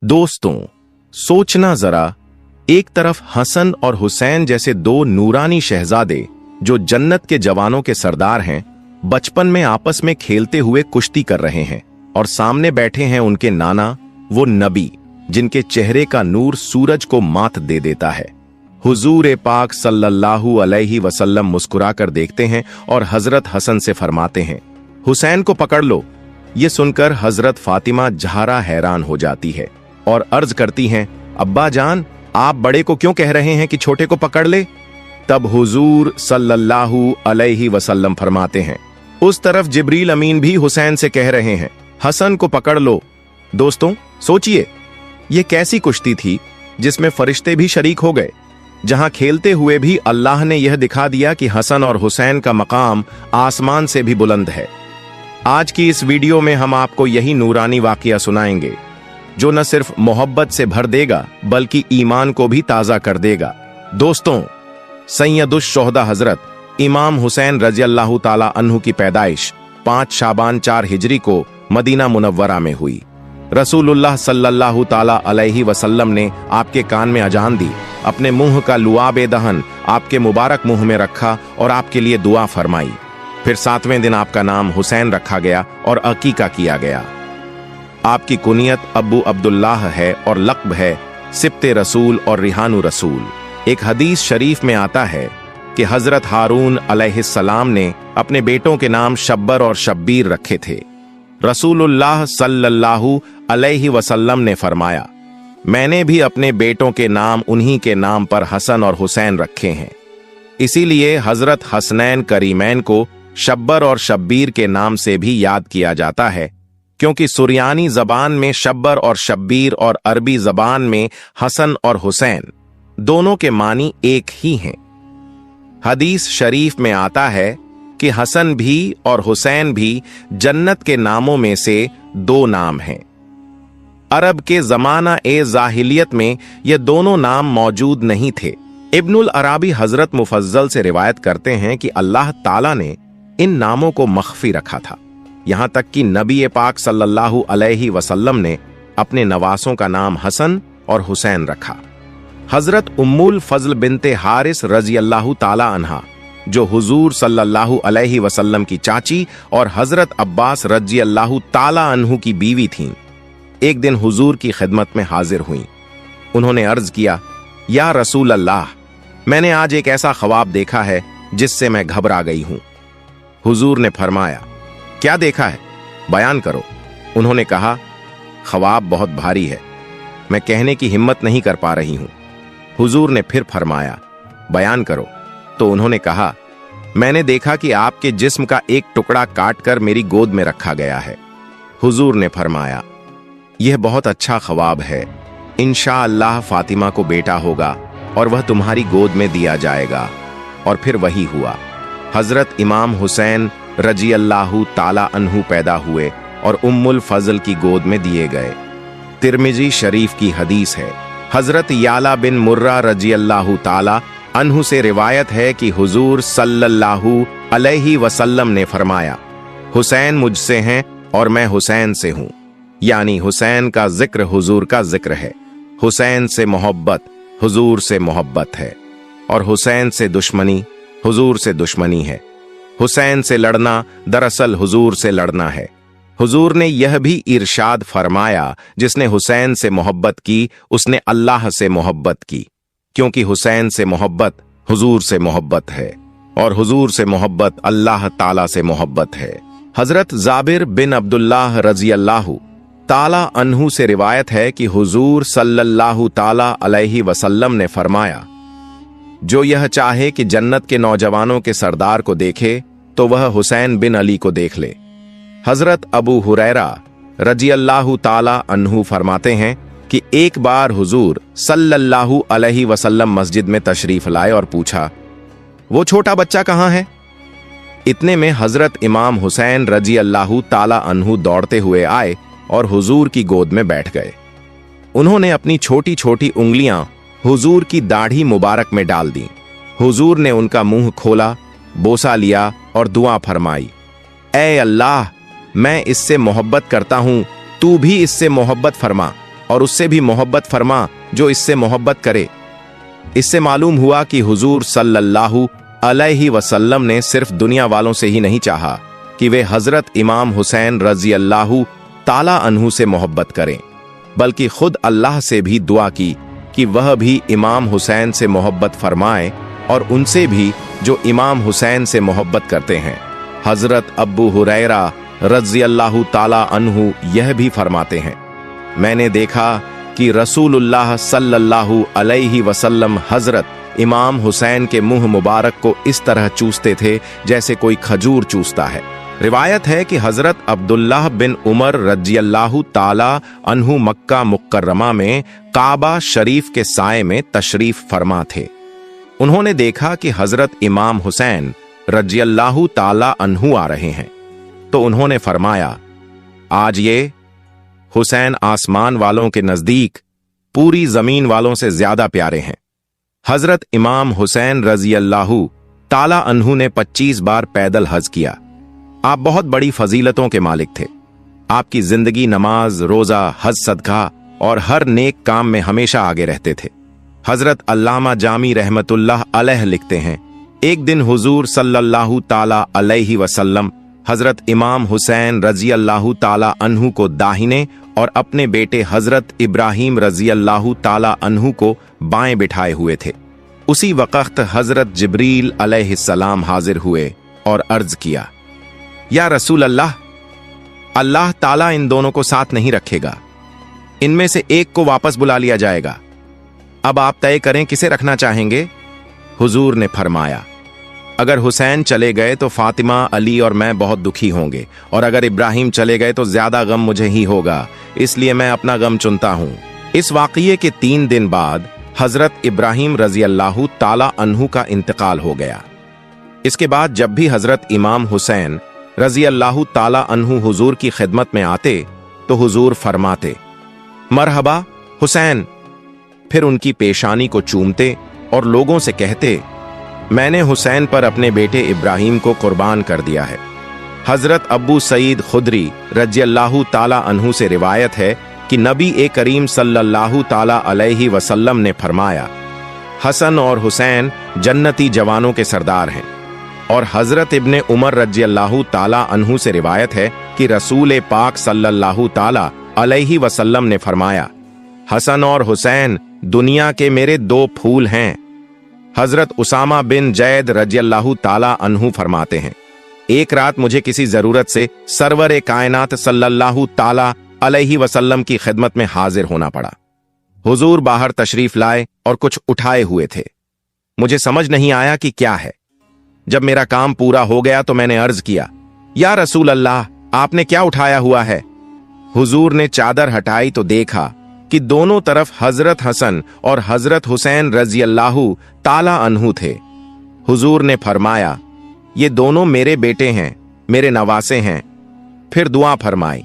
दोस्तों, सोचना जरा, एक तरफ हसन और हुसैन जैसे दो नूरानी शहजादे जो जन्नत के जवानों के सरदार हैं, बचपन में आपस में खेलते हुए कुश्ती कर रहे हैं, और सामने बैठे हैं उनके नाना, वो नबी जिनके चेहरे का नूर सूरज को मात दे देता है। हुजूर पाक सल्लल्लाहु अलैहि वसल्लम मुस्कुराकर देखते हैं और हजरत हसन से फरमाते हैं, हुसैन को पकड़ लो। ये सुनकर हजरत फातिमा जहरा हैरान हो जाती है और अर्ज करती हैं, अब्बा जान, आप बड़े को क्यों कह रहे हैं कि छोटे को पकड़ ले? तब हुजूर सल्लल्लाहु अलैहि वसल्लम फरमाते हैं, उस तरफ जिब्रील अमीन भी हुसैन से कह रहे हैं, हसन को पकड़ लो। दोस्तों, सोचिए, ये कैसी कुश्ती थी जिसमें फरिश्ते भी शरीक हो गए, जहां खेलते हुए भी अल्लाह ने यह दिखा दिया कि हसन और हुसैन का मकाम आसमान से भी बुलंद है। आज की इस वीडियो में हम आपको यही नूरानी वाकया सुनाएंगे जो न सिर्फ मोहब्बत से भर देगा बल्कि ईमान को भी ताजा कर देगा। दोस्तों, सैयदुश शोहदा हजरत इमाम हुसैन रज़ियल्लाहु ताला अन्हु की पैदाइश 5 शाबान 4 हिजरी को मदीना मुनव्वरा में हुई। रसूलुल्लाह सल्लल्लाहु ताला अलैहि वसल्लम ने आपके कान में अजान दी, अपने मुंह का लुआब दहन आपके मुबारक मुंह में रखा और आपके लिए दुआ फरमाई। फिर 7वें दिन आपका नाम हुसैन रखा गया और अकीका किया गया। आपकी कुनियत अब्बू अब्दुल्लाह है और लक़्ब है सिब्ते रसूल और रिहानु रसूल। एक हदीस शरीफ में आता है कि हजरत हारून अलैहिस्सलाम ने अपने बेटों के नाम शब्बर और शब्बीर रखे थे। रसूलुल्लाह सल्लल्लाहु अलैहि वसल्लम ने फरमाया, मैंने भी अपने बेटों के नाम उन्हीं के नाम पर हसन और हुसैन रखे हैं। इसीलिए हजरत हसनैन करीमैन को शब्बर और शब्बीर के नाम से भी याद किया जाता है, क्योंकि सुरियानी जबान में शब्बर और शब्बीर और अरबी जबान में हसन और हुसैन दोनों के मानी एक ही हैं। हदीस शरीफ में आता है कि हसन भी और हुसैन भी जन्नत के नामों में से 2 नाम हैं। अरब के जमाना ए जाहिलियत में ये दोनों नाम मौजूद नहीं थे। इब्नुल अराबी हजरत मुफज्जल से रिवायत करते हैं कि अल्लाह ताला ने इन नामों को मख्फी रखा था, यहां तक कि नबी पाक सल्लल्लाहु अलैहि वसल्लम ने अपने नवासों का नाम हसन और हुसैन रखा। हजरत उम्मुल फजल बिनते हारिस रज़ियल्लाहु ताला अन्हा, जो हुजूर सल्लल्लाहु अलैहि वसल्लम की चाची और हजरत अब्बास रज़ियल्लाहु ताला अन्हु की बीवी थीं, एक दिन हुजूर की खिदमत में हाजिर हुईं। उन्होंने अर्ज किया, या रसूल अल्लाह, मैंने आज एक ऐसा ख्वाब देखा है जिससे मैं घबरा गई हूं। हुजूर ने फरमाया, क्या देखा है, बयान करो। उन्होंने कहा, ख्वाब बहुत भारी है, मैं कहने की हिम्मत नहीं कर पा रही हूं। हुजूर ने फिर फरमाया, बयान करो। तो उन्होंने कहा, मैंने देखा कि आपके जिस्म का एक टुकड़ा काटकर मेरी गोद में रखा गया है। हुजूर ने फरमाया, यह बहुत अच्छा ख्वाब है, इंशाअल्लाह फातिमा को बेटा होगा और वह तुम्हारी गोद में दिया जाएगा। और फिर वही हुआ। हजरत इमाम हुसैन रज़ियल्लाहु ताला अन्हु पैदा हुए और उम्मुल फजल की गोद में दिए गए। तिर्मिजी शरीफ की हदीस है। हजरत याला बिन मुर्रा रज़ियल्लाहु ताला अन्हु से रिवायत है कि हुजूर सल्लल्लाहु अलैहि वसल्लम ने फरमाया, हुसैन मुझसे हैं और मैं हुसैन से हूं। यानी हुसैन का जिक्र हुजूर का जिक्र है। हुसैन से मोहब्बत हुजूर से मोहब्बत है, और हुसैन से दुश्मनी हुजूर से दुश्मनी है। हुसैन से लड़ना दरअसल हुजूर से लड़ना है। हुजूर ने यह भी इरशाद फरमाया, जिसने हुसैन से मोहब्बत की उसने अल्लाह से मोहब्बत की, क्योंकि हुसैन से मोहब्बत हुजूर से मोहब्बत है और हुजूर से मोहब्बत अल्लाह ताला से मोहब्बत है। हजरत जाबिर बिन अब्दुल्लाह रज़ियल्लाहु ताला अन्हु से रिवायत है कि हुजूर सल्लल्लाहु ताला अलैहि वसल्लम ने फरमाया, जो यह चाहे कि जन्नत के नौजवानों के सरदार को देखे तो वह हुसैन बिन अली को देख ले। हजरत अबू हुरैरा रज़ियल्लाहु ताला अन्हु फरमाते हैं कि एक बार हुजूर सल्लल्लाहु अलैहि वसल्लम मस्जिद में तशरीफ लाए और पूछा, वो छोटा बच्चा कहां है? इतने में हजरत इमाम हुसैन रज़ियल्लाहु ताला अन्हु दौड़ते हुए आए और हुजूर की गोद में बैठ गए। उन्होंने अपनी छोटी छोटी उंगलियां हुजूर की दाढ़ी मुबारक में डाल दी। हुजूर ने उनका मुंह खोला, बोसा लिया और दुआ फरमाई, ए अल्लाह, मैं इससे मोहब्बत करता हूं, तू भी इससे मोहब्बत फरमा। और उससे भी मोहब्बत फरमा जो इससे मोहब्बत करे। इससे मालूम हुआ कि हुजूर सल्लल्लाहु अलैहि वसल्लम ने सिर्फ दुनिया वालों से ही नहीं चाहा कि वे हजरत इमाम हुसैन रजी अल्लाहु ताला अन्हु से मोहब्बत करें, बल्कि खुद अल्लाह से भी दुआ की कि वह भी इमाम हुसैन से मोहब्बत फरमाए और उनसे भी जो इमाम हुसैन से मोहब्बत करते हैं। हजरत अबू हुरैरा रजी अल्लाहु ताला अन्हु यह भी फरमाते हैं, मैंने देखा कि रसूलुल्लाह सल्लल्लाहु अलैहि वसल्लम हजरत इमाम हुसैन के मुंह मुबारक को इस तरह चूसते थे जैसे कोई खजूर चूसता है। रिवायत है कि हजरत अब्दुल्लाह बिन उमर रज़ियल्लाहु ताला अन्हु मक्का मुकर्रमा में काबा शरीफ के साए में तशरीफ फरमा थे। उन्होंने देखा कि हजरत इमाम हुसैन रज़ियल्लाहु ताला अन्हु आ रहे हैं, तो उन्होंने फरमाया, आज ये हुसैन आसमान वालों के नजदीक पूरी जमीन वालों से ज्यादा प्यारे हैं। हजरत इमाम हुसैन रज़ियल्लाहु ताला अन्हु ने 25 बार पैदल हज किया। आप बहुत बड़ी फजीलतों के मालिक थे। आपकी जिंदगी नमाज, रोजा, हज, सदका और हर नेक काम में हमेशा आगे रहते थे। हजरत अल्लामा जामी रहमतुल्लाह अलैह लिखते हैं, एक दिन हुजूर सल्लल्लाहु ताला अलैहि वसल्लम हजरत इमाम हुसैन रज़ियल्लाहु ताला अन्हु को दाहिने और अपने बेटे हजरत इब्राहिम रज़ियल्लाहु ताला अन्हु को बाएं बिठाए हुए थे। उसी वक्त हजरत जिब्रील अलैहिस्सलाम हाजिर हुए और अर्ज किया, या रसूल अल्लाह, अल्लाह ताला इन दोनों को साथ नहीं रखेगा, इनमें से एक को वापस बुला लिया जाएगा। अब आप तय करें किसे रखना चाहेंगे। हुजूर ने फरमाया, अगर हुसैन चले गए तो फातिमा, अली और मैं बहुत दुखी होंगे, और अगर इब्राहिम चले गए तो ज्यादा गम मुझे ही होगा, इसलिए मैं अपना गम चुनता हूं। इस वाकये के 3 दिन बाद हजरत इब्राहिम रज़ियल्लाहु ताला अन्हु का इंतकाल हो गया। इसके बाद जब भी हजरत इमाम हुसैन रज़ियल्लाहु ताला अन्हु हुजूर की खिदमत में आते तो हुजूर फरमाते, मरहबा हुसैन। फिर उनकी पेशानी को चूमते और लोगों से कहते, मैंने हुसैन पर अपने बेटे इब्राहिम को कुर्बान कर दिया है। हजरत अबू सईद खुदरी रज़ियल्लाहु ताला अन्हु से रिवायत है कि नबी करीम सल्लल्लाहु ताला अलैहि वसल्लम ने फरमाया, हसन और हुसैन जन्नती जवानों के सरदार हैं। और हजरत इब्ने उमर रज़ियल्लाहु ताला अन्हु से रिवायत है कि रसूल पाक सल्लल्लाहु ताला अलैहि वसल्लम ने फरमाया, हसन और हुसैन दुनिया के मेरे 2 फूल हैं। हजरत उसामा बिन जैद रज़ियल्लाहु ताला अन्हु फरमाते हैं, एक रात मुझे किसी जरूरत से सरवर कायनात सल्लल्लाहु ताला अलैहि वसल्लम की खिदमत में हाजिर होना पड़ा। हुजूर बाहर तशरीफ लाए और कुछ उठाए हुए थे। मुझे समझ नहीं आया कि क्या है। जब मेरा काम पूरा हो गया तो मैंने अर्ज किया, या रसूल अल्लाह, आपने क्या उठाया हुआ है। हुजूर ने चादर हटाई तो देखा कि दोनों तरफ हजरत हसन और हजरत हुसैन रज़ियल्लाहु ताला अन्हु थे। हुजूर ने फरमाया, ये दोनों मेरे बेटे हैं, मेरे नवासे हैं। फिर दुआ फरमाई,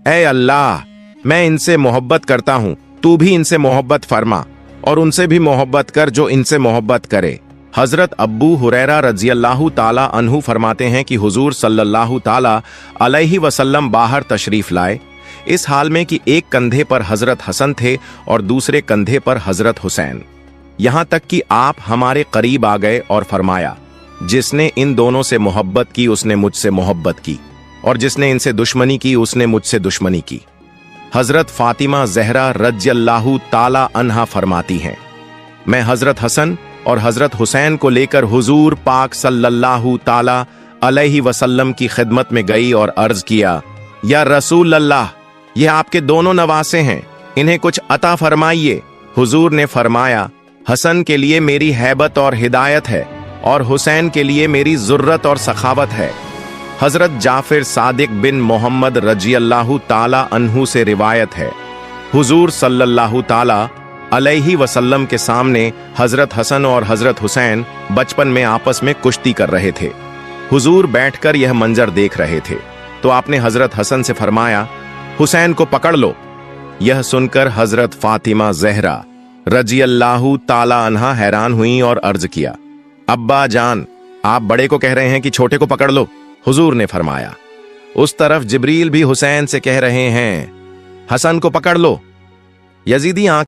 ऐ अल्लाह, मैं इनसे मोहब्बत करता हूं, तू भी इनसे मोहब्बत फरमा और उनसे भी मोहब्बत कर जो इनसे मोहब्बत करे। हजरत अबू हुरैरा रज़ियल्लाहु ताला अन्हु फरमाते हैं कि हुजूर सल्लल्लाहु ताला अलैहि वसल्लम बाहर तशरीफ लाए, इस हाल में कि एक कंधे पर हजरत हसन थे और दूसरे कंधे पर हजरत हुसैन। यहां तक कि आप हमारे करीब आ गए और फरमाया, जिसने इन दोनों से मोहब्बत की उसने मुझसे मोहब्बत की, और जिसने इनसे दुश्मनी की उसने मुझसे दुश्मनी की। हजरत फातिमा ज़हरा रज़ियल्लाहु ताला अन्हा फरमाती हैं, मैं हजरत हसन और हजरत हुसैन को लेकर हुजूर पाक सल्लल्लाहु ताला अलैहि वसल्लम की खिदमत में गई और अर्ज किया, या रसूल अल्लाह, ये आपके दोनों नवासे हैं, इन्हें कुछ अता फरमाइए। हुजूर ने फरमाया, हसन के लिए मेरी हैबत और हिदायत है और हुसैन के लिए मेरी जुर्रत और सखावत है। हजरत जाफिर सादिक बिन मोहम्मद रज़ियल्लाहु ताला अन्हु से रिवायत है, हुजूर सल्लल्लाहु ताला अलैहि वसल्लम के सामने हजरत हसन और हजरत हुसैन बचपन में आपस में कुश्ती कर रहे थे। हुजूर बैठकर यह मंजर देख रहे थे तो आपने हजरत हसन से फरमाया, हुसैन को पकड़ लो। यह सुनकर हजरत फातिमा ज़हरा रज़ियल्लाहु ताला अन्हा हैरान हुई और अर्ज किया, अब्बा जान, आप बड़े को कह रहे हैं कि छोटे को पकड़ लो। हुजूर ने फरमाया, उस तरफ जिब्रील भी हुसैन से कह रहे हैं, हसन को पकड़ लो। यजीदी आंख